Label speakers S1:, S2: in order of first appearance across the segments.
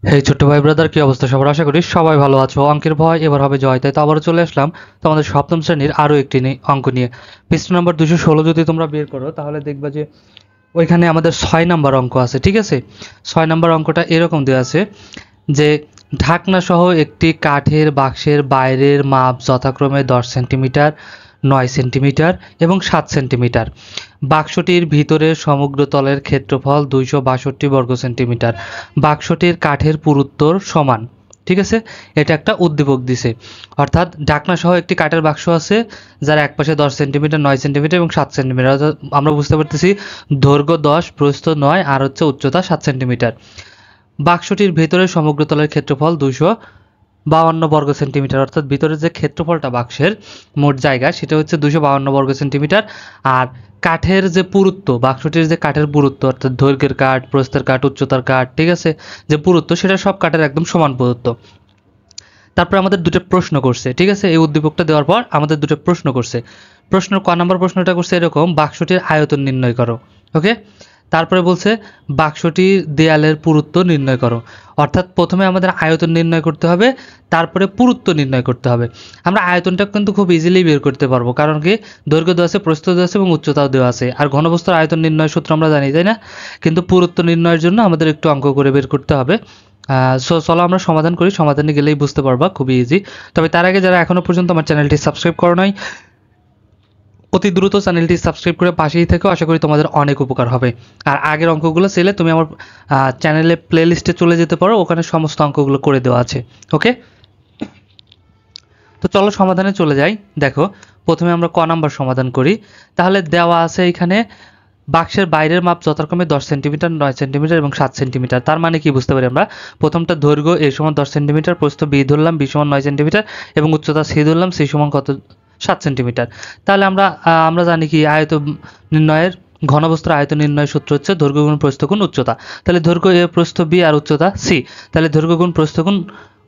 S1: হেই ছোট্ট ভাই ব্রাদার, কি অবস্থা সবার? আশা করি সবাই ভালো আছো। অঙ্কের ভয় এবার হবে জয়, তাই তো আবারও চলে আসলাম তোমাদের সপ্তম শ্রেণীর আরও একটি অঙ্ক নিয়ে। পৃষ্ঠা নম্বর 216 যদি তোমরা বের করো তাহলে দেখবা যে ওইখানে আমাদের 6 নাম্বার অঙ্ক আছে। ঠিক আছে, 6 নাম্বার অঙ্কটা এরকম দেওয়া আছে যে ঢাকনা সহ একটি কাঠের বাক্সের বাইরের মাপ যথাক্রমে 10 সেন্টিমিটার, 9 সেন্টিমিটার এবং 7 সেন্টিমিটার। বাক্সটির ভিতরের সমগ্র তলের ক্ষেত্রফল 262 বর্গ সেন্টিমিটার। বাক্সটির কাঠের পুরুত্বর সমান। ঠিক আছে, এটা একটা উদ্দীপক দিছে, অর্থাৎ ঢাকনা সহ একটি কাঠের বাক্স আছে যার এক পাশে 10 সেন্টিমিটার, 9 সেন্টিমিটার এবং 7 সেন্টিমিটার। অর্থাৎ আমরা বুঝতে পারতেছি দৈর্ঘ্য 10, প্রস্থ 9 আর হচ্ছে উচ্চতা 7 সেন্টিমিটার। বাক্সটির ভেতরের সমগ্র তলের ক্ষেত্রফল 252 বর্গ সেন্টিমিটার, অর্থাৎ ভিতরের যে ক্ষেত্রফলটা বাক্সের মোট জায়গা সেটা হচ্ছে 252 বর্গ সেন্টিমিটার। আর কাঠের যে পুরুত্ব, বাক্সটির যে কাঠের পুরুত্ব অর্থাৎ দৈর্ঘ্যের কাঠ, প্রস্থের কাঠ, উচ্চতার কাঠ, ঠিক আছে, যে পুরুত্ব সেটা সব কাঠের একদম সমান পুরুত্ব। তারপর আমাদের দুটো প্রশ্ন করছে। ঠিক আছে, এই উদ্দীপকটা দেওয়ার পর আমাদের দুটো প্রশ্ন করছে। ক নাম্বার প্রশ্নটা করছে এরকম, বাক্সটির আয়তন নির্ণয় করো। ওকে, তারপরে বলছে বাক্সটির দেয়ালের পুরুত্ব নির্ণয় করো। অর্থাৎ প্রথমে আমাদের আয়তন নির্ণয় করতে হবে, তারপরে পুরুত্ব নির্ণয় করতে হবে। আমরা আয়তনটা কিন্তু খুব ইজিলি বের করতে পারবো, কারণ কি দৈর্ঘ্য দেওয়া আছে, প্রস্থ দেওয়া আছে এবং উচ্চতাও দেওয়া আছে। আর ঘনবস্তুর আয়তন নির্ণয় সূত্র আমরা জানি, তাই না? কিন্তু পুরুত্ব নির্ণয়ের জন্য আমাদের একটু অঙ্ক করে বের করতে হবে। চলো আমরা সমাধান করি, সমাধানে গেলেই বুঝতে পারবা, খুবই ইজি। তবে তার আগে যারা এখনো পর্যন্ত আমার চ্যানেলটি সাবস্ক্রাইব করো নাই, অতি দ্রুত চ্যানেলটি সাবস্ক্রাইব করে পাশেই থেকেও, আশা করি তোমাদের অনেক উপকার হবে। আর আগের অঙ্কগুলো চাইলে তুমি আমার চ্যানেলে প্লে লিস্টে চলে যেতে পারো, ওখানে সমস্ত অঙ্কগুলো করে দেওয়া আছে। ওকে, তো চলো সমাধানে চলে যাই। দেখো, প্রথমে আমরা ক নাম্বার সমাধান করি। তাহলে দেওয়া আছে এখানে বাক্সের বাইরের মাপ যথাক্রমে 10 সেন্টিমিটার, 9 সেন্টিমিটার এবং 7 সেন্টিমিটার। তার মানে কি বুঝতে পারি আমরা? প্রথমটা দৈর্ঘ্য এ সমান 10 সেন্টিমিটার, প্রস্থ বি ধরলাম, বি সমান 9 সেন্টিমিটার এবং উচ্চতা সি ধরলাম, সি সমান কত? 7 সেন্টিমিটার। তাহলে আমরা জানি কি আয়ত নির্ণয়ের, ঘনবস্তুর আয়তন নির্ণয়ের সূত্র হচ্ছে দৈর্ঘ্য গুণ প্রস্থ গুণ উচ্চতা। তাহলে দৈর্ঘ্য এ, প্রস্থ বি আর উচ্চতা সি। তাহলে দৈর্ঘ্য গুণ প্রস্থ গুণ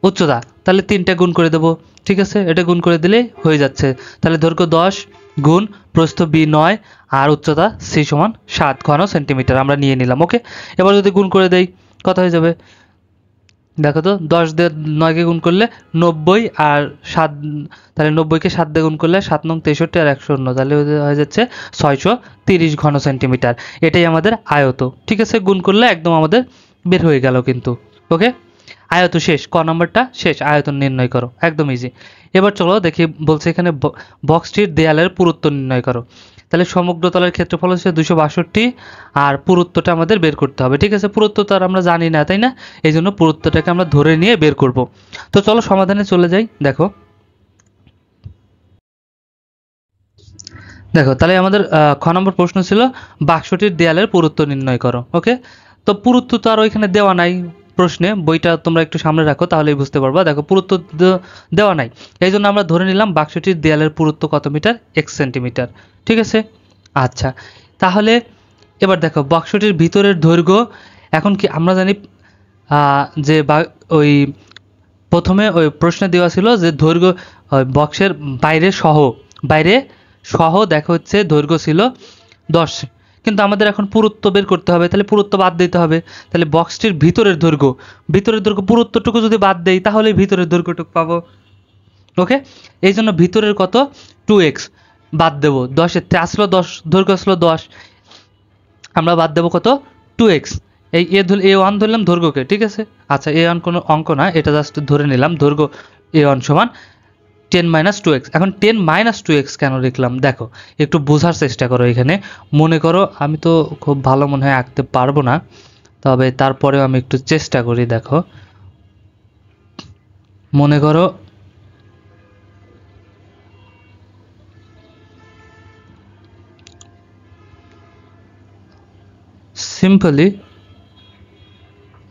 S1: উচ্চতা, তাহলে 3টা গুণ করে দেবো। ঠিক আছে, এটা গুণ করে দিলেই হয়ে যাচ্ছে। তাহলে দৈর্ঘ্য 10 গুণ প্রস্থ বি 9 আর উচ্চতা সি সমান 7 ঘন সেন্টিমিটার আমরা নিয়ে নিলাম। ওকে, এবার যদি গুণ করে দেই কত হয়ে যাবে? দেখো তো, 10 দিয়ে 9কে গুণ করলে 90 আর 7, তাহলে 90কে 7 দিয়ে গুণ করলে 7 নং 63 আর 119, তাহলে হয়ে যাচ্ছে 630 ঘন সেন্টিমিটার। এটাই আমাদের আয়ত। ঠিক আছে, গুণ করলে একদম আমাদের বের হয়ে গেল কিন্তু। ওকে, আয়ত শেষ, ক নাম্বারটা শেষ। আয়তন নির্ণয় করো, একদম ইজি। এবার চলো দেখি, বলছে এখানে বক্সটির দেয়ালের পুরুত্ব নির্ণয় করো। তাহলে সমগ্র তলের ক্ষেত্রফল হচ্ছে 262 আর পুরুত্বটা আমাদের বের করতে হবে। ঠিক আছে, পুরুত্ব তো আর আমরা জানি না, তাই না? এই জন্য পুরুত্বটাকে আমরা ধরে নিয়ে বের করব। তো চলো সমাধানে চলে যাই। দেখো দেখো তাহলে আমাদের খ নম্বর প্রশ্ন ছিল বাক্সটির দেয়ালের পুরুত্ব নির্ণয় করো। ওকে, তো পুরুত্ব তো আর ওইখানে দেওয়া নাই প্রশ্নে, বইটা তোমরা একটু সামনে রাখো তাহলেই বুঝতে পারবা। দেখো পুরুত্ব দেওয়া নাই, এই জন্য আমরা ধরে নিলাম বাক্সটির দেয়ালের পুরুত্ব কত মিটার? 1 সেন্টিমিটার। ঠিক আছে, আচ্ছা, তাহলে এবার দেখো বাক্সটির ভিতরের দৈর্ঘ্য। এখন কি আমরা জানি যে ওই প্রথমে ওই প্রশ্নে দেওয়া ছিল যে দৈর্ঘ্য বক্সের বাইরে সহ দেখা হচ্ছে দৈর্ঘ্য ছিল 10, কিন্তু আমাদের এখন পুরুত্ব বের করতে হবে, তাহলে পুরুত্ব বাদ দিতে হবে। তাহলে বক্সটির ভিতরের দৈর্ঘ্য পুরুত্বটুকু যদি বাদ দেই তাহলে ভিতরের দৈর্ঘ্যটুকু পাবো। ওকে, এই জন্য ভিতরের কত? 2x বাদ দেবো। 10-এর আসলো 10, দৈর্ঘ্য আসলো 10, আমরা বাদ দেবো কত? 2x। এই A1 ধরলাম দৈর্ঘ্যকে। ঠিক আছে, আচ্ছা A1 কোনো অঙ্ক না, এটা জাস্ট ধরে নিলাম দৈর্ঘ্য A1 সমান 10 - 2x। এখন 10 - 2x কেন লিখলাম? দেখো একটু বোঝার চেষ্টা করো। এখানে মনে করো, আমি তো খুব ভালো মনে হয় আঁকতে পারবো না, তবে তারপরেও আমি একটু চেষ্টা করি। দেখো মনে করো সিম্পলি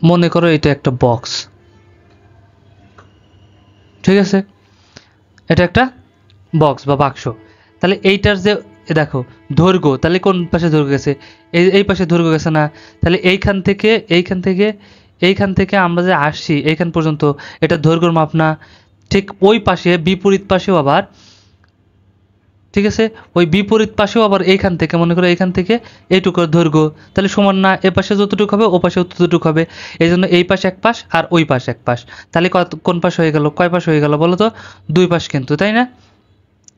S1: মনে করো এটা একটা বক্স। ঠিক আছে, এটা একটা বক্স বা বাক্স। তাহলে এইটার যে দেখো দৈর্ঘ্য, তাহলে কোন পাশে দৈর্ঘ্য গেছে? এই পাশে দৈর্ঘ্য গেছে না? তাহলে এইখান থেকে আমরা যে আসছি এইখান পর্যন্ত, এটা দৈর্ঘ্যর মাপ না? ঠিক ওই পাশে বিপরীত পাশেও আবার ঠিক আছে, ওই বিপরীত পাশেও আবার এইখান থেকে মনে করো এইখান থেকে এইটুকুর দৈর্ঘ্য, তাহলে সমান না, এ পাশে যতটুকু হবে ও পাশে ততটুকু হবে, এই জন্য এই পাশ এক পাশ আর ওই পাশ এক পাশ, তাহলে কোন পাশ হয়ে গেল, কয় পাশ হয়ে গেল বলো তো, দুই পাশ কিন্তু, তাই না?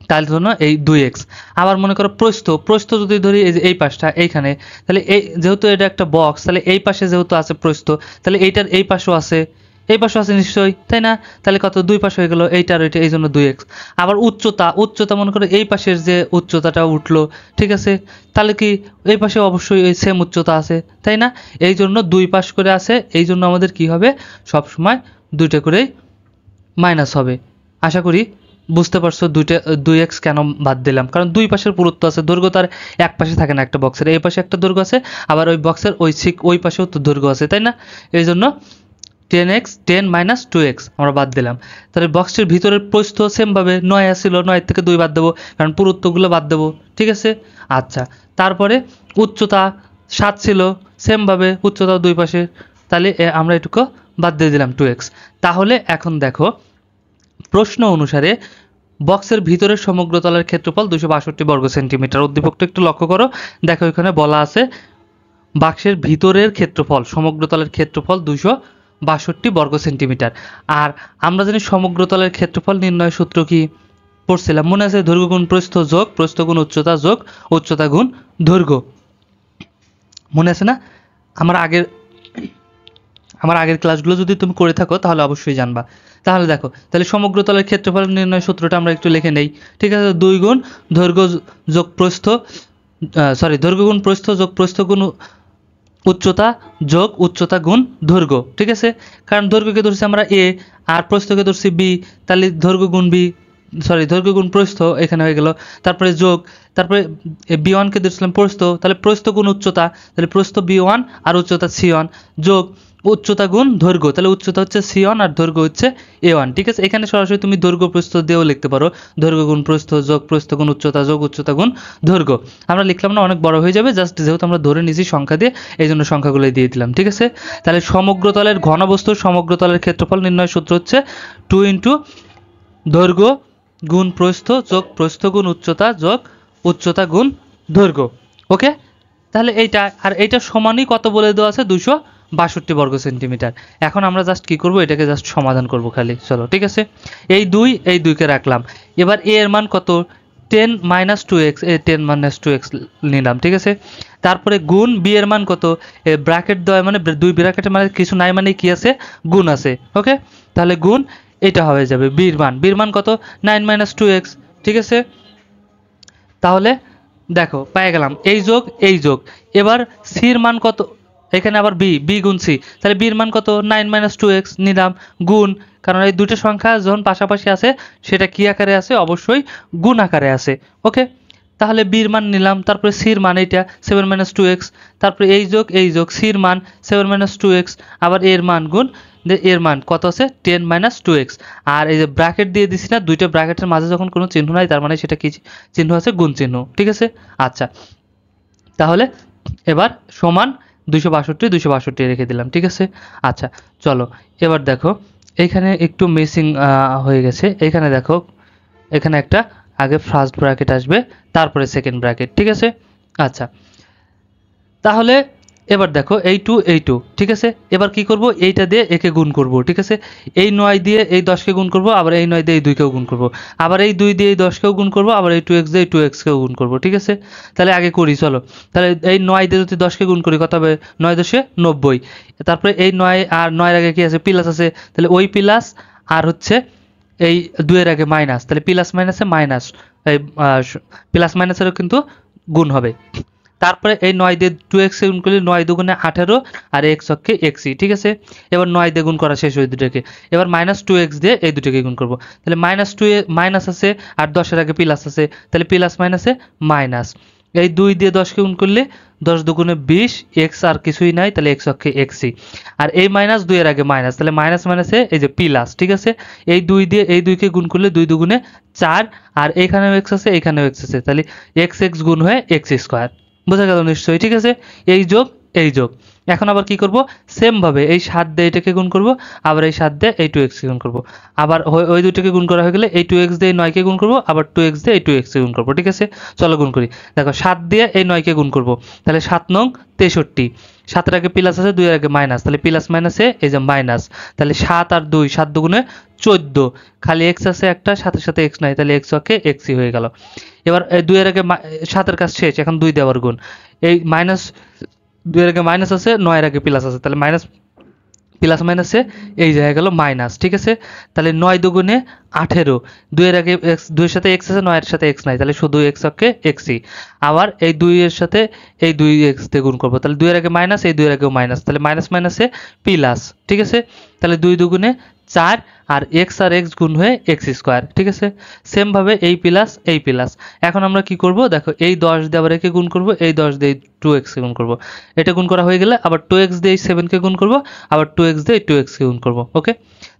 S1: তার জন্য এই 2x। আবার মনে করো প্রস্থ, প্রস্থ যদি ধরি এই যে এই পাশটা এইখানে, তাহলে এই যেহেতু এটা একটা বক্স, তাহলে এই পাশে যেহেতু আছে প্রস্থ, তাহলে এইটার এই পাশেও আছে, এই পাশে আছে নিশ্চয়ই, তাই না? তাহলে কত, দুই পাশ হয়ে গেল এইটার ওইটা, এই জন্য 2x। আবার উচ্চতা, উচ্চতা মনে করো এই পাশের যে উচ্চতাটা উঠলো, ঠিক আছে, তাহলে কি এই পাশে অবশ্যই এই সেম উচ্চতা আছে, তাই না? এই জন্য দুই পাশ করে আছে, এই জন্য আমাদের কি হবে, সব সময় দুইটা করেই মাইনাস হবে। আশা করি বুঝতে পারছো 2x কেন বাদ দিলাম, কারণ দুই পাশের পুরুত্ব আছে, দৈর্ঘ্য তার এক পাশে থাকে না, একটা বক্সের এই পাশে একটা দৈর্ঘ্য আছে, আবার ওই বক্সের ওই পাশেও তো দৈর্ঘ্য আছে, তাই না? এই জন্য 10x 10 মাইনাস 2x আমরা বাদ দিলাম। তাহলে বক্সটির ভিতরের প্রস্থ সেমভাবে 9 আসছিল, 9 থেকে 2 বাদ দেবো, কারণ পুরুত্বগুলো বাদ দেবো, ঠিক আছে। আচ্ছা, তারপরে উচ্চতা 7 ছিল, সেমভাবে উচ্চতাও দুই পাশে, তাহলে আমরা এটুকু বাদ দিয়ে দিলাম 2x। তাহলে এখন দেখো প্রশ্ন অনুসারে বক্সের ভিতরের সমগ্র তলের ক্ষেত্রফল 262 বর্গ সেন্টিমিটার। উদ্দীপকটা একটু লক্ষ্য করো, দেখো এখানে বলা আছে বাক্সের ভিতরের ক্ষেত্রফল, সমগ্র তলের ক্ষেত্রফল 262 বর্গ সেন্টিমিটার। আর আমরা জানি সমগ্র তলের ক্ষেত্রফল নির্ণয়ের সূত্র কি পড়ছিলাম, মনে আছে? দৈর্ঘ্য গুণ প্রস্থ যোগ প্রস্থ গুণ উচ্চতা যোগ উচ্চতা গুণ দৈর্ঘ্য, মনে আছে না? আমার আগের ক্লাসগুলো যদি তুমি করে থাকো তাহলে অবশ্যই জানবা। তাহলে দেখো, তাহলে সমগ্র তলের ক্ষেত্রফল নির্ণয় সূত্রটা আমরা একটু লিখে নেই, ঠিক আছে? 2 গুণ দৈর্ঘ্য যোগ প্রস্থ, দৈর্ঘ্য গুণ প্রস্থ যোগ প্রস্থ গুণ উচ্চতা যোগ উচ্চতা গুণ দৈর্ঘ্য, ঠিক আছে? কারণ দৈর্ঘ্যকে ধরছি আমরা a আর প্রস্থকে ধরছি b, তাহলে দৈর্ঘ্য গুণ দৈর্ঘ্য গুণ প্রস্থ এখানে হয়ে গেল, তারপরে যোগ, তারপরে b1 কে ধরছিলাম প্রস্থ, তাহলে প্রস্থ গুণ উচ্চতা, তাহলে প্রস্থ b1 আর উচ্চতা c1 যোগ উচ্চতা গুণ দৈর্ঘ্য, তাহলে উচ্চতা হচ্ছে c1 আর দৈর্ঘ্য হচ্ছে a1, ঠিক আছে? এখানে সরাসরি তুমি দৈর্ঘ্য প্রস্থ দিয়েও লিখতে পারো, দৈর্ঘ্য গুণ প্রস্থ যোগ প্রস্থ গুণ উচ্চতা যোগ উচ্চতা গুণ দৈর্ঘ্য। আমরা লিখলাম না, অনেক বড় হয়ে যাবে, জাস্ট যেহেতু আমরা ধরে নিয়েছি সংখ্যা দিয়ে, এই জন্য সংখ্যাগুলোই দিয়ে দিলাম, ঠিক আছে? তাহলে সমগ্র তলের ঘনবস্তুর সমগ্র তলের ক্ষেত্রফল নির্ণয় সূত্র হচ্ছে 2 ইন্টু দৈর্ঘ্য গুণ প্রস্থ যোগ প্রস্থ গুণ উচ্চতা যোগ উচ্চতা গুণ দৈর্ঘ্য। ওকে, তাহলে এইটা সমানই কত বলে দেওয়া আছে, 262 বর্গ সেন্টিমিটার। এখন আমরা জাস্ট কি করব, এটাকে জাস্ট সমাধান করব খালি, চলো, ঠিক আছে? এই 2কে রাখলাম, এবার a এর মান কত, 10 মাইনাস 2x, 10 মাইনাস 2x নিলাম, ঠিক আছে? তারপরে গুণ b এর মান কত, ব্র্যাকেট দেওয়া মানে দুই ব্র্যাকেটের মানে কিছু নাই, মানে কি আছে, গুণ আছে, ওকে? তাহলে গুণ এটা হয়ে যাবে b এর মান কত, 9 মাইনাস 2x, ঠিক আছে? তাহলে দেখো পেয়ে গেলাম এই যোগ, এবার c এর মান কত, এখানে আবার b গুণ c, তাহলে b এর মান কত, 9 মাইনাস 2x নিলাম, গুণ, কারণ এই দুটো সংখ্যা যখন পাশাপাশি আছে সেটা কি আকারে আছে, অবশ্যই গুণ আকারে আছে, ওকে? তাহলে b এর মান নিলাম, তারপরে c এর মান এটা 7 মাইনাস 2x, তারপরে এই যোগ c এর মান 7 মাইনাস 2x, আবার এর মান গুণ, এর মান কত আছে, 10 মাইনাস 2x। আর এই যে ব্র্যাকেট দিয়ে দিছি না, দুইটা ব্র্যাকেটের মাঝে যখন কোনো চিহ্ন নাই, তার মানে সেটা কি চিহ্ন আছে, গুণ চিহ্ন, ঠিক আছে? আচ্ছা, তাহলে এবার সমান 262 রেখে দিলাম, ঠিক আছে? আচ্ছা, চলো এবার দেখো এখানে একটু মিসিং হয়ে গেছে, এখানে দেখো এখানে একটা আগে ফার্স্ট ব্র্যাকেট আসবে, তারপরে সেকেন্ড ব্র্যাকেট, ঠিক আছে? আচ্ছা, তাহলে এবার দেখো এই টু, ঠিক আছে? এবার কি করব, এইটা দিয়ে একে গুণ করব, ঠিক আছে? এই 9 দিয়ে এই 10কে গুণ করব, আবার এই 9 দিয়ে এই 2কেও গুণ করব, আবার এই 2 দিয়ে এই 10কেও গুণ করব, আবার এই 2x দিয়ে এই 2x-কেও গুণ করব, ঠিক আছে? তাহলে আগে করি, চলো। তাহলে এই 9 দিয়ে যদি 10কে গুণ করি কত হবে, 9 10 90, তারপরে এই 9 আর 9 এর আগে কি আছে, প্লাস আছে, তাহলে ওই প্লাস আর হচ্ছে এই 2 এর আগে মাইনাস, তাহলে প্লাস মাইনাসে মাইনাস, এই প্লাস মাইনাসেরও কিন্তু গুণ হবে। তারপরে এই 9 দিয়ে 2x গুণ করলে 9 দুগুণে 18 আর x অক্ষে xই, ঠিক আছে? এবার 9 দিয়ে গুণ করা শেষ, ওই দুটোকে এবার মাইনাস 2x দিয়ে এই দুটোকে গুণ করব, তাহলে মাইনাস 2 মাইনাস আছে আর 10 এর আগে প্লাস আছে, তাহলে প্লাস মাইনাসে মাইনাস, এই 2 দিয়ে 10কে গুণ করলে 10 দুগুণে 20, x আর কিছুই নাই, তাহলে x অক্ষে xই, আর এই মাইনাস 2 এর আগে মাইনাস, তাহলে মাইনাস মাইনাসে এই যে প্লাস, ঠিক আছে? এই 2 দিয়ে এই 2কে গুণ করলে 2 দুগুণে 4, আর এখানেও x আছে এখানেও x আছে, তাহলে x গুণ হয়ে x স্কয়ার, বোঝা গেল নিশ্চয়ই, ঠিক আছে? এই যোগ এখন আবার কি করব, সেম ভাবে এই 7 দিয়ে এটাকে গুণ করব, আবার এই 7 দিয়ে এই 2x কে গুণ করব, আবার ওই দুটোকে গুণ করা হয়ে গেলে এই 2x দিয়ে 9 কে গুণ করব, আবার 2x দিয়ে এই 2x কে গুণ করব। ঠিক আছে, চলো গুণ করি। দেখো 7 দিয়ে এই 9 কে গুণ করব, তাহলে 7 নং 63, 7 এর আগে প্লাস আছে, 2 এর আগে মাইনাস, তাহলে প্লাস মাইনাসে এই যে মাইনাস, তাহলে 7 আর 2, 7 দুগুণে 14, খালি x আছে একটা, সাথে সাথে x নাই, তাহলে x অকে xই হয়ে গেল। এবার 2 এর আগে 7 এর কাজ শেষ, এখন 2 দিয়ে আবার গুণ, এই মাইনাস 2 এর আগে মাইনাস আছে, 9 এর আগে প্লাস আছে, তাহলে মাইনাস প্লাস মাইনাসে এই জায়গায় গেল মাইনাস। ঠিক আছে, তাহলে 9 দুগুণে 18, 2 এর আগে x, 2 এর সাথে x আছে, 9 এর সাথে x নাই, তাহলে শুধু x অকে xই। আবার এই 2 এর সাথে এই 2x দিয়ে গুণ করব, তাহলে 2 এর আগে মাইনাস, এই 2 এর আগেও মাইনাস, তাহলে মাইনাস মাইনাসে প্লাস। ঠিক আছে, তাহলে 2 দুগুণে 4, আর x আর x গুণ হয়ে x স্কয়ার। ঠিক আছে, সেম ভাবে এই প্লাস এই প্লাস। এখন আমরা কি করব, দেখো এই 10 দিয়ে আবার একে গুণ করব, এই 10 দিয়ে 2x কে গুণ করব, এটা গুণ করা হয়ে গেলে আবার 2x দিয়ে 7 কে গুণ করব, আবার 2x দিয়ে 2x কে গুণ করব। ওকে,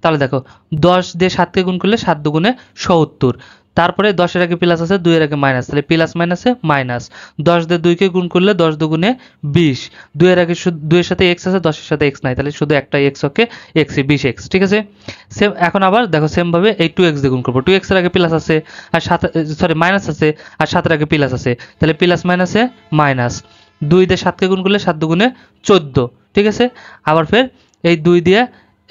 S1: তাহলে দেখো 10 দিয়ে 7 কে গুণ করলে 7 দুগুণে 70, তারপরে 10 এর আগে প্লাস আছে, 2 এর আগে মাইনাস, তাহলে প্লাস মাইনাসে মাইনাস, 10 দিয়ে 2 কে গুণ করলে 10 দুগুণে 20, 2 এর আগে 2 এর সাথে x আছে, 10 এর সাথে x নাই, তাহলে শুধু একটা x ওকে xই, 20x। ঠিক আছে, সেম এখন আবার দেখো সেম ভাবে এই 2x দিয়ে গুণ করব, 2x এর আগে প্লাস আছে আর 7, সরি মাইনাস আছে, আর 7 এর আগে প্লাস আছে, তাহলে প্লাস মাইনাসে মাইনাস, 2 দিয়ে 7 কে গুণ করলে 7 দুগুণে 14। ঠিক আছে, আবার ফের এই 2 দিয়ে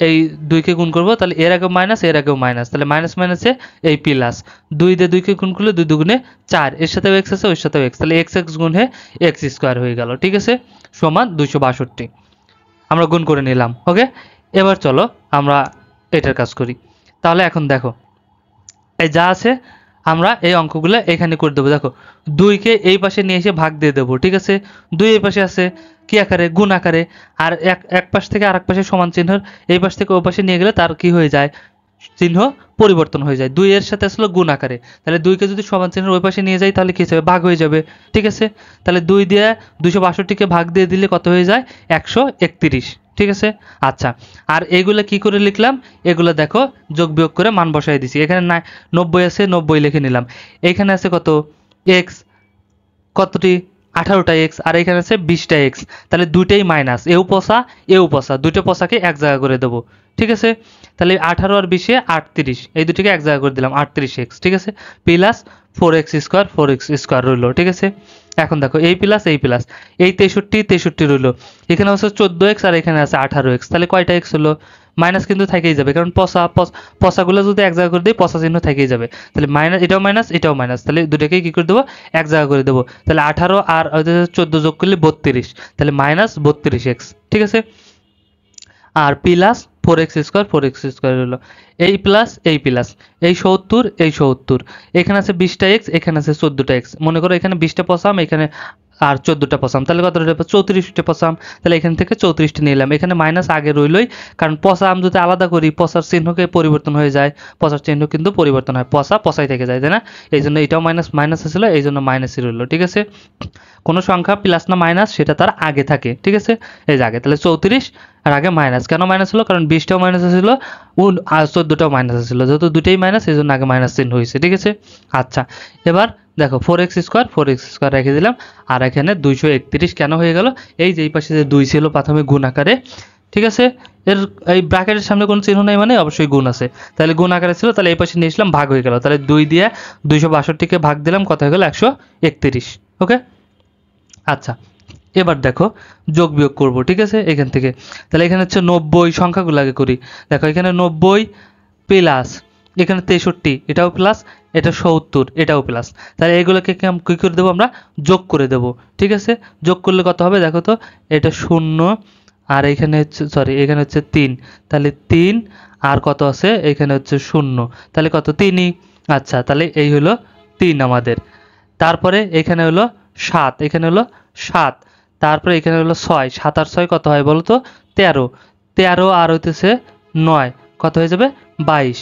S1: এই 2 কে গুণ করব, তাহলে এর আগেও মাইনাস, এর আগেও মাইনাস, তাহলে মাইনাস মাইনাসে এই প্লাস, 2 দিয়ে 2 কে গুণ করলে 2 দুগুণে 4, এর সাথেও x আছে, ওর সাথেও x, তাহলে x গুণ হয়ে x স্কয়ার হয়ে গেল। ঠিক আছে, সমান 262 আমরা গুণ করে নিলাম। ওকে, এবার চলো আমরা এটার কাজ করি। তাহলে এখন দেখো এই যা আছে আমরা এই অঙ্কগুলো এখানে করে দেবো। দেখো 2 কে এই পাশে নিয়ে এসে ভাগ দিয়ে দেবো। ঠিক আছে, 2 এই পাশে আছে কি আকারে, গুণ আকারে, আর এক পাশ থেকে আরেক পাশে সমান চিহ্ন, এই পাশ থেকে ওই পাশে নিয়ে গেলে তার কি হয়ে যায়, চিহ্ন পরিবর্তন হয়ে যায়। 2 এর সাথে আসলে গুণ আকারে, তাহলে 2 কে যদি সমান চিহ্নের ওই পাশে নিয়ে যাই তাহলে কি হবে, ভাগ হয়ে যাবে। ঠিক আছে, তাহলে 2 দিয়ে 262 কে ভাগ দিয়ে দিলে কত হয়ে যায়, 131। ঠিক আছে, আচ্ছা, আর এগুলো কি করে লিখলাম, এগুলো দেখো যোগ বিয়োগ করে মান বসাই দিছি। এখানে 90 আছে, 90 লিখে নিলাম। এখানে আছে কত x, কতটি 18টা x, আর এখানে আছে 20টা x, তাহলে দুইটাই মাইনাস, এও পসা এও পসা, দুটো পসাকে এক জায়গা করে দেবো। ঠিক আছে, তাহলে 18 আর 20 38, এই দুটোকে এক জায়গা করে দিলাম 38x। ঠিক আছে, plus 4x square, 4x square রইলো। ঠিক আছে, এখন দেখো এই প্লাস এই প্লাস, এই 63 রইলো, এখানে হচ্ছে 14x আর এখানে আছে 18x, তাহলে কয়টা x হলো, মাইনাস কিন্তু থেকেই যাবে, কারণ পসাগুলো যদি এক জায়গা করে দিই পসা চিহ্ন থেকেই যাবে, তাহলে মাইনাস, এটাও মাইনাস এটাও মাইনাস, তাহলে দুটোকেই কি করে দেবো, এক জায়গা করে দেবো, তাহলে 18 আর 14 যোগ করলে 32, তাহলে মাইনাস 32x। ঠিক আছে, আর plus 4x square, 4x square হলো, এই প্লাস এই প্লাস, এই 70 এই 70, এখানে আছে 20টা x, এখানে আছে 14টা x, মনে করো এখানে 20টা পসাম, এখানে আর 14টা পসাম, তাহলে কত 34টা পসাম, তাহলে এখান থেকে 34টা নিলাম। এখানে মাইনাস আগে রইলই, কারণ পসাম যদি আলাদা করি পসার চিহ্নকে পরিবর্তন হয়ে যায়, পসার চিহ্ন কিন্তু পরিবর্তন হয়, পসা পসাই থেকে যায়, তাই না, এই জন্য এটাও মাইনাস মাইনাস ছিল, এই জন্য মাইনাসই রইলো। ঠিক আছে, কোনো সংখ্যা প্লাস না মাইনাস সেটা তার আগে থাকে। ঠিক আছে, এই যে আগে, তাহলে 34 আর আগে মাইনাস, কেন মাইনাস হলো, কারণ 20টাও মাইনাস ছিল আর 14টাও মাইনাস ছিল, যেহেতু দুটোই মাইনাস এই জন্য আগে মাইনাস চিহ্ন হয়েছে। ঠিক আছে, আচ্ছা, এবার দেখো 4x স্কোয়ার রেখে দিলাম, আর এখানে 231 কেন হয়ে গেল, এই যে এই পাশে যে 2 ছিল প্রাথমিক গুণ আকারে। ঠিক আছে, এর এই ব্র্যাকেটের সামনে কোনো চিহ্ন নেই মানে অবশ্যই গুণ আছে, তাহলে গুণ আকারে ছিল, তাহলে এই পাশে নিয়ে আসলাম, ভাগ হয়ে গেল, তাহলে 2 দিয়ে 262কে ভাগ দিলাম, কত হয়ে গেল 131। ওকে, আচ্ছা, এবার দেখো যোগ বিয়োগ করব। ঠিক আছে, এখান থেকে তাহলে এখানে হচ্ছে 90, সংখ্যাগুলো আগে করি। দেখো এখানে 90 প্লাস, এখানে 63 এটাও প্লাস, এটা 70 এটাও প্লাস, তাহলে এগুলোকে কি করে দেবো, আমরা যোগ করে দেব। ঠিক আছে, যোগ করলে কত হবে দেখো তো, এটা 0, আর এখানে হচ্ছে সরি এখানে হচ্ছে 3, তাহলে 3 আর কত আছে এখানে হচ্ছে 0, তাহলে কত 3ই। আচ্ছা, তাহলে এই হলো 3 আমাদের, তারপরে এখানে হলো 7, এখানে হলো 7, তারপরে এখানে হলো 6, 7 আর 6 কত হয় বলো তো, 13, 13 আর হইতেছে 9, কত হয়ে যাবে 22।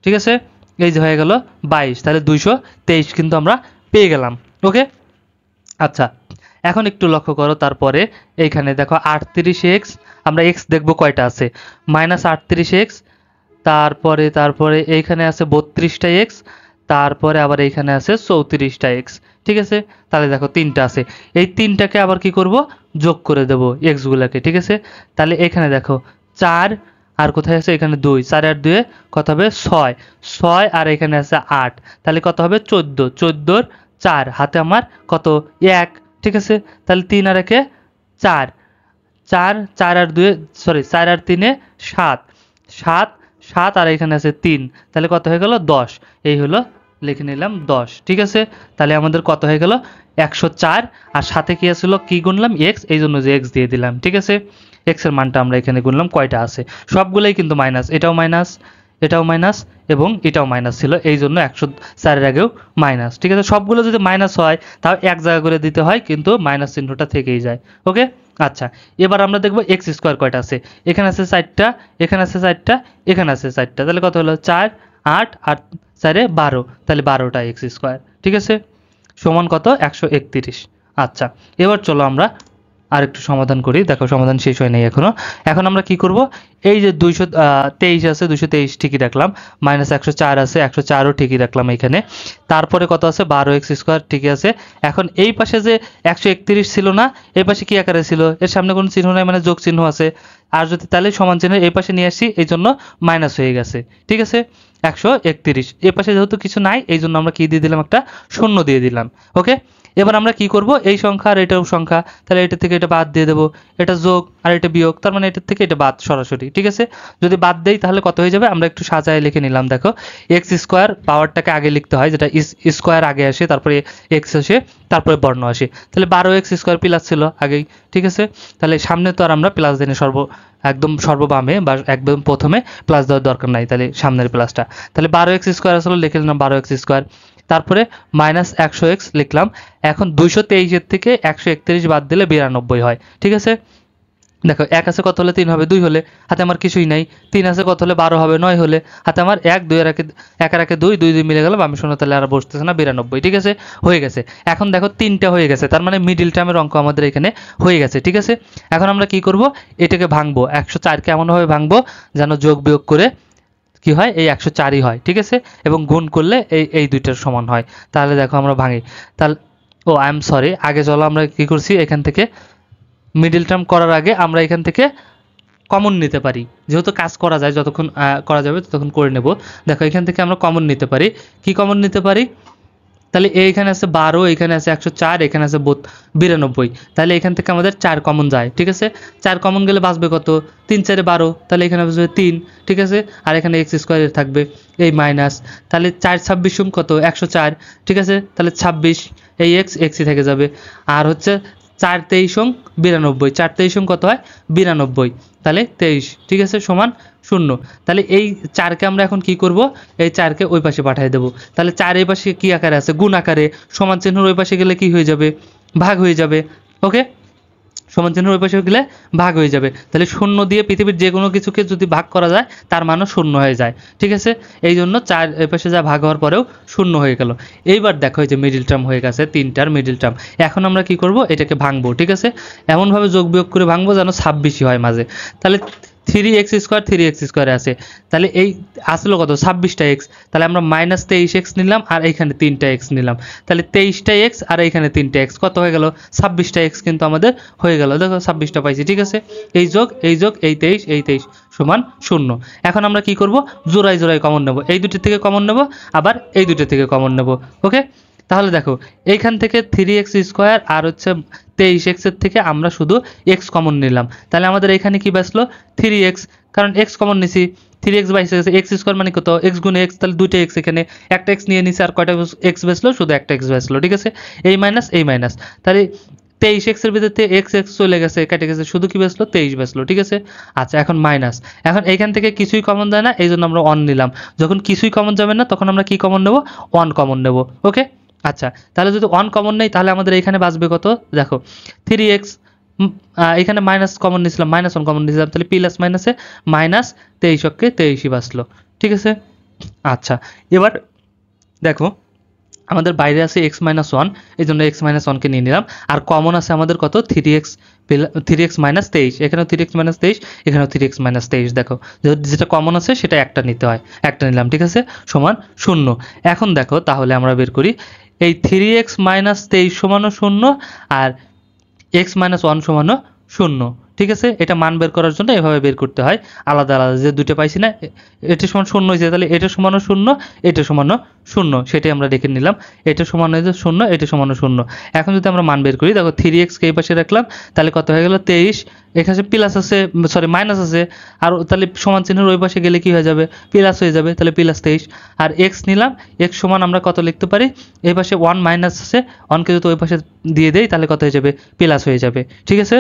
S1: ঠিক আছে, এই যে হয়ে গেল 22, তাহলে 223 কিন্তু আমরা পেয়ে গেলাম। ওকে, আচ্ছা, এখন একটু লক্ষ্য করো, তারপরে এইখানে দেখো 38x, আমরা x দেখবো কয়টা আছে, -38x, তারপরে এইখানে আছে 32টা x, তারপরে আবার এইখানে আছে 34টা এক্স। ঠিক আছে, তাহলে দেখো 3টা আছে, এই 3টাকে আবার কি করব, যোগ করে দেব এক্স গুলাকে। ঠিক আছে, তাহলে এখানে দেখো 4 আর কোথায় আছে, এখানে 2, 4 আর 2 কত হবে 6, 6 আর এখানে আছে 8, তাহলে কত হবে 14, 14 4 হাতে আমার কত 1। ঠিক আছে, তাহলে 3 আর 1 4, 4, 4 আর 2 সরি 4 আর 3 7, 7, 7 আর এখানে আছে 3, তাহলে কত হয়ে গেল 10। এই হলো, লিখে নিলাম 10। ঠিক আছে, তাহলে আমাদের কত হয়ে গেল 104, আর সাথে কি আছিল, কি গুনলাম এক্স, এই জন্য যে এক্স দিয়ে দিলাম। ঠিক আছে, এক্স এর মানটা আমরা এখানে গুনলাম, কয়টা আছে সবগুলোই কিন্তু মাইনাস, এটাও মাইনাস, এটাও মাইনাস এবং এটাও মাইনাস ছিল, এই জন্য 104 এর আগেও মাইনাস। ঠিক আছে, সবগুলো যদি মাইনাস হয় তাও এক জায়গা করে দিতে হয়, কিন্তু মাইনাস চিহ্নটা থেকেই যায়। ওকে, আচ্ছা, এবার আমরা দেখবো এক্স স্কোয়ার কয়টা আছে। এখানে আছে 4টা, এখানে আছে 4টা, এখানে আছে 4টা, তাহলে কত হলো 4, 8 আর 4 12, তাহলে 12টা এক্স স্কোয়ার। ঠিক আছে, সমান কত 131। আচ্ছা, এবার চলো আমরা আরেকটু সমাধান করি। দেখো সমাধান শেষ হয় নাই এখনো। এখন আমরা কি করব, এই যে 223 আছে, 223 ঠিকই রাখলাম, মাইনাস 104 আছে, 104ও ঠিকই রাখলাম এখানে। তারপরে কত আছে 12x স্কোয়ার, ঠিকই আছে। এখন এই পাশে যে 131 ছিল না, এই পাশে কি আকারে ছিল, এর সামনে কোনো চিহ্ন নাই, মানে যোগ চিহ্ন আছে, আর যদি তাহলে সমান চিহ্ন এই পাশে নিয়ে আসি, এই জন্য মাইনাস হয়ে গেছে। ঠিক আছে, 131 এ পাশে যেহেতু কিছু নাই, এই জন্য আমরা কি দিয়ে দিলাম, একটা শূন্য দিয়ে দিলাম। ওকে, এবার আমরা কি করব, এই সংখ্যা আর এটাও সংখ্যা, তাহলে এটা থেকে এটা বাদ দিয়ে দেবো, এটা যোগ আর এটা বিয়োগ, তার মানে এটা থেকে এটা বাদ সরাসরি। ঠিক আছে, যদি বাদ দেই তাহলে কত হয়ে যাবে, আমরা একটু সাজায় লিখে নিলাম। দেখো এক্স স্কোয়ার পাওয়ারটাকে আগে লিখতে হয়, যেটা স্কোয়ার আগে আসে, তারপরে এক্স আসে, তারপরে বর্ণ আসে, তাহলে 12x স্কোয়ার প্লাস ছিল আগেই। ঠিক আছে, তাহলে সামনে তো আর আমরা প্লাস দিই না, একদম সর্ববামে বা একদম প্রথমে প্লাস দেওয়ার দরকার নাই, তাহলে সামনের প্লাসটা, তাহলে 12x স্কোয়ার আসলে লিখে নিলাম 12x স্কোয়ার, তারপরে মাইনাস 100x লিখলাম। এখন 223 থেকে 131 বাদ দিলে 92 হয়। ঠিক আছে, দেখো 1 আছে কত হলে 3 হবে, 2 হলে, হাতে আমার কিছুই নাই, 3 আছে কত হলে 12 হবে, 9 হলে, হাতে আমার 1, 2 এর 1 আর 1 2, 2 2 মিলে গেল, আমি শূন্য, তাহলে আর বসতেছে না, 92। ঠিক আছে, হয়ে গেছে। এখন দেখো 3টা হয়ে গেছে, তার মানে মিডিল টার্মের অঙ্ক আমাদের এখানে হয়ে গেছে। ঠিক আছে, এখন আমরা কি করব, এটাকে ভাঙবো, 104কে এমনভাবে ভাঙবো যেন যোগ বিয়োগ করে কি হয়, এই 104ই হয়। ঠিক আছে, এবং গুণ করলে এই দুইটার সমান হয়। তাহলে দেখো আমরা ভাঙি, তাহলে আই এম সরি, আগে চলো আমরা কি করছি, এখান থেকে মিডল টার্ম করার আগে আমরা এখান থেকে কমন নিতে পারি, যেহেতু কাজ করা যায়, যতক্ষণ করা যাবে ততক্ষণ করে নেব। দেখো এখান থেকে আমরা কমন নিতে পারি, কি কমন নিতে পারি, তাহলে এইখানে আছে 12, এখানে আছে 104, এখানে আছে 92, তাহলে এখান থেকে আমাদের 4 কমন যায়। ঠিক আছে, 4 কমন গেলে বাঁচবে কত, 3 4 12, তাহলে এখানে বাঁচবে 3। ঠিক আছে, আর এখানে এক্স স্কোয়ার থাকবে এই মাইনাস, তাহলে 4 26 কত 104। ঠিক আছে, তাহলে 26, এই এক্সই থেকে যাবে, আর হচ্ছে 4 23 92, 4 23 কত হয় 92, তাহলে 23। ঠিক আছে, সমান 0। তাহলে এই 4কে আমরা এখন কি করব, এই 4কে ওই পাশে পাঠিয়ে দেবো, তাহলে 4 এই পাশে কি আকারে আছে, গুণ আকারে, সমান চিহ্নের ওই পাশে গেলে কি হয়ে যাবে, ভাগ হয়ে যাবে। ওকে, সমান চিহ্নের ওই পাশে গেলে ভাগ হয়ে যাবে, তাহলে 0 দিয়ে পৃথিবীর যে কোনো কিছুকে যদি ভাগ করা যায় তার মানও 0 হয়ে যায়। ঠিক আছে, এই জন্য 4 এই পাশে যা ভাগ হওয়ার পরেও 0 হয়ে গেল। এইবার দেখো এই যে মিডিল টার্ম হয়ে গেছে, 3টার মিডিল টার্ম। এখন আমরা কি করব, এটাকে ভাঙবো। ঠিক আছে, এমনভাবে যোগ বিয়োগ করে ভাঙবো যেন 26ই হয় মাঝে, তাহলে 3x স্কোয়ার 3x স্কোয়ারে আছে, তাহলে এই আসলো কত 26টা এক্স, তাহলে আমরা মাইনাস 23x নিলাম, আর এইখানে 3টা এক্স নিলাম, তাহলে 23টা এক্স আর এইখানে 3টা এক্স, কত হয়ে গেল 26টা এক্স কিন্তু আমাদের হয়ে গেল। দেখো 26টা পাইছি। ঠিক আছে, এই যোগ এই যোগ এই 23 সমান 0। এখন আমরা কি করব, জোড়ায় জোড়ায় কমন নেব, এই দুটি থেকে কমন নেব, আবার এই দুটি থেকে কমন নেব। ওকে, তাহলে দেখো এইখান থেকে 3x স্কোয়ার আর হচ্ছে 23x এর থেকে আমরা শুধু x কমন নিলাম, তাহলে আমাদের এখানে কি বাঁচলো 3x, কারণ x কমন নিছি, 3x বাইসে গেছে, x স্কোয়ার মানে কত x গুণে x, তাহলে দুইটা x, এখানে একটা x নিয়ে নিছি, আর কয়টা x বাঁচলো, শুধু একটা x বাঁচলো। ঠিক আছে, এই মাইনাস, তাহলে 23x এর ভিতরে x চলে গেছে, কেটে গেছে, শুধু কি বাঁচলো 23 বাঁচলো। ঠিক আছে, আচ্ছা এখন মাইনাস, এখন এইখান থেকে কিছুই কমন যায় না, এই জন্য আমরা 1 নিলাম, যখন কিছুই কমন যাবে না তখন আমরা কি কমন নেব, 1 কমন নেব। ওকে, আচ্ছা, তাহলে যদি 1 কমন নেই তাহলে আমাদের এখানে বাঁচবে কত, দেখো 3x, এখানে মাইনাস কমন নিয়েছিলাম, -1 কমন নিয়েছিলাম, তাহলে প্লাস মাইনাসে মাইনাস 23ই বাঁচলো। ঠিক আছে, আচ্ছা, এবার দেখো আমাদের বাইরে আছে x-1, এই জন্য x-1কে নিয়ে নিলাম, আর কমন আছে আমাদের কত 3x 3x মাইনাস 23, এখানেও 3x মাইনাস 23, এখানেও 3x মাইনাস 23। দেখো যেটা কমন আছে সেটা একটা নিতে হয়, একটা নিলাম, ঠিক আছে, সমান 0। এখন দেখো তাহলে আমরা বের করি এই 3x মাইনাস 23 সমানও 0 আর x মাইনাস 1 সমানও 0, ঠিক আছে। এটা মান বের করার জন্য এভাবে বের করতে হয় আলাদা আলাদা, যে দুটো পাইছি না, এটা সমান 0 হয়েছে, তাহলে এটা সমানও 0, এটা সমানও 0, সেটাই আমরা দেখে নিলাম। এটা সমান হয়েছে 0, এটা সমানও 0। এখন যদি আমরা মান বের করি, দেখো 3x কে এই পাশে রাখলাম, তাহলে কত হয়ে গেল 23, এখানে প্লাস আছে, সরি মাইনাস আছে, আর তাহলে সমান চিহ্নের ওই পাশে গেলে কি হয়ে যাবে, প্লাস হয়ে যাবে, তাহলে প্লাস 23। আর x নিলাম, x সমান আমরা কত লিখতে পারি, এই পাশে 1 মাইনাস আছে, 1কে যদি ওই পাশে দিয়ে দেই তাহলে কত হয়ে যাবে, প্লাস হয়ে যাবে, ঠিক আছে।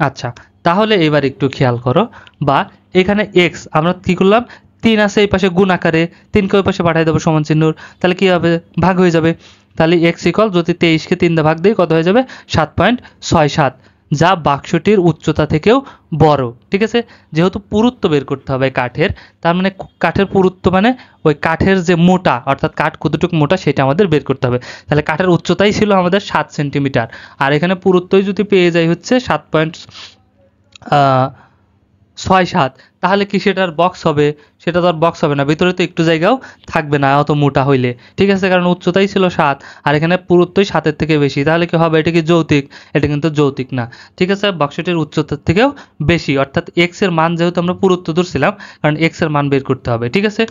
S1: আচ্ছা, তাহলে এবার একটু খেয়াল করো, বা এখানে x আমরা কি করলাম, 3 আছে এই পাশে গুণ আকারে, 3কে ওই পাশে পাঠিয়ে দেবো সমান চিহ্ন, তাহলে কি হবে, ভাগ হয়ে যাবে। তাহলে x ইকুয়াল যদি 23কে 3 দিয়ে ভাগ দিই কত হয়ে যাবে, 7.67, যা বাক্সটির উচ্চতা থেকেও বড়, ঠিক আছে। যেহেতু পুরুত্ব বের করতে হবে কাঠের, তার মানে কাঠের পুরুত্ব মানে ওই কাঠের যে মোটা, অর্থাৎ কাঠ কতটুকু মোটা সেটা আমাদের বের করতে হবে। তাহলে কাঠের উচ্চতাই ছিল আমাদের 7 সেন্টিমিটার, আর এখানে পুরুত্বই যদি পেয়ে যাই হচ্ছে 7.67, তাহলে কি সেটার বক্স হবে, সেটা তো আর বক্স হবে না, ভিতরে তো একটু জায়গাও থাকবে না অত মোটা হইলে, ঠিক আছে, কারণ উচ্চতাই ছিল 7 আর এখানে পুরুত্বই 7-এর থেকে বেশি, তাহলে কি হবে, এটা কি যৌতিক, এটা কিন্তু যৌতিক না, ঠিক আছে। বাক্সটির উচ্চতার থেকেও বেশি, অর্থাৎ এক্স এর মান যেহেতু আমরা পুরুত্ব ধরছিলাম, কারণ এক্স এর মান বের করতে হবে, ঠিক আছে।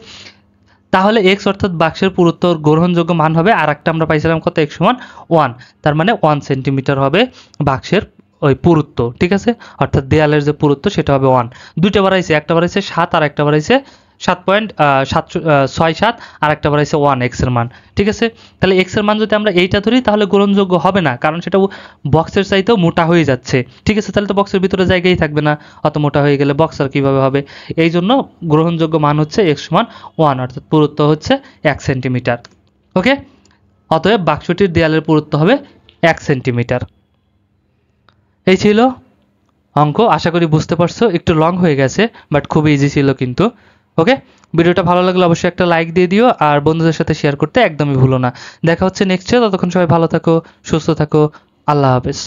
S1: তাহলে x অর্থাৎ বাক্সের পুরুত্ব গ্রহণযোগ্য মান হবে, আর একটা আমরা পাইছিলাম কত, x সমান 1, তার মানে 1 সেন্টিমিটার হবে বাক্সের ওই পুরুত্ব, ঠিক আছে, অর্থাৎ দেয়ালের যে পুরুত্ব সেটা হবে 1। দুইটা বাড়াইছে, একটা বাড়াইছে 7 আর একটা বাড়াইছে 7.67 আর একটা বাড়াইছে 1 x এর মান, ঠিক আছে। তাহলে x এর মান যদি আমরা এইটা ধরি তাহলে গ্রহণযোগ্য হবে না, কারণ সেটা বক্সের চাইতেও মোটা হয়ে যাচ্ছে, ঠিক আছে, তাহলে তো বক্সের ভিতরে জায়গাই থাকবে না, অত মোটা হয়ে গেলে বক্স আর কিভাবে হবে। এই জন্য গ্রহণযোগ্য মান হচ্ছে x সমান 1, অর্থাৎ পুরুত্ব হচ্ছে 1 সেন্টিমিটার, ওকে। অতএব বাক্সটির দেয়ালের পুরুত্ব হবে 1 সেন্টিমিটার। এই ছিল অঙ্ক, আশা করি বুঝতে পারছো, একটু লং হয়ে গেছে বাট খুবই ইজি ছিল কিন্তু, ওকে। ভিডিওটা ভালো লাগলে অবশ্যই একটা লাইক দিয়ে দিও, আর বন্ধুদের সাথে শেয়ার করতে একদমই ভুলো না। দেখা হচ্ছে নেক্সটে, ততক্ষণ সবাই ভালো থাকো, সুস্থ থাকো, আল্লাহ হাফেজ।